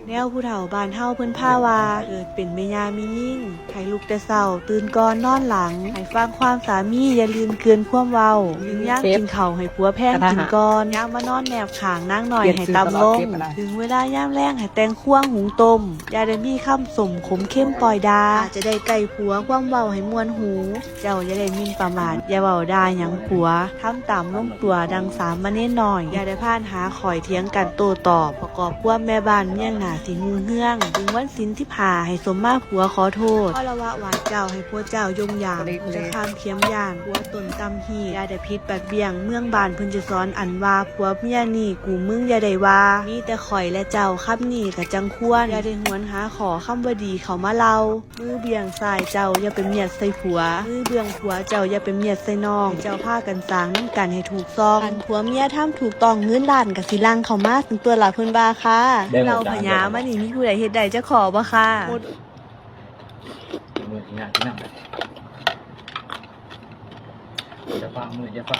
แนวผู้เฒ่าบ้านเฮาเพิ่นพาว่าเกิดเป็นแม่ย่ามียิ่งให้ลุกแต่เช้าตื่นก่อนนอนหลังให้ฟังความสามีอย่าลืมเกินความเว้าถึงย่างกินข้าวให้ผัวแพงกินก่อนย่างมานอนแนบข้างนางหน่อยให้ตำลงถึงเวลายามแลงให้แต่งคั่วหุงต้มอย่าได้มีคำสมขมเข้มปล่อยดาจะได้ไก่ผัวความเว้าให้ม่วนหู เจ้าอย่าได้หมิ่นประมาทอย่าเว้าด่าหยังผัวทำตามลงตัวดังสามมาเน้นหน่อยอย่าได้พานหาข่อยเถียงกันโต้ตอบประกอบความแม่บ้านเมี่ยงหน้าสิงูเฮืองถึงวันศีลที่ผ่าให้สมมาผัวขอโทษขอละวะหวานเจ้าให้ผัวเจ้ายงยามจะข้ามเคียมย่านผัวตนตำหีอย่าได้พิษบัดเบี้ยงเมืองบานเพิ่นจะสอนอันว่าผัวเมียนี่กูมึงอย่าได้ว่ามีแต่ข่อยและเจ้าคำนี้ก็จังควรอย่าได้หวนหาขอคำบ่ดีเขามาเล่ามือเบี่ยงสายเจ้าอย่าไปเมียดใส่ผัวมือเบี่ยงผัวเจ้าอย่าไปเมียดใส่น้องเจ้าพากันสร้างน้ำกันให้ถูกซองอันผัวเมียทำถูกต้องเงินล้านก็สิลังเข้ามาถึงตัวละเพิ่นว่าค่ะเราพญามานี่มีผู้ใดเฮ็ดได้จะขอบ่ค่ะมือที่นั่งที่นั่งจะฝ่ามือจะฝ่า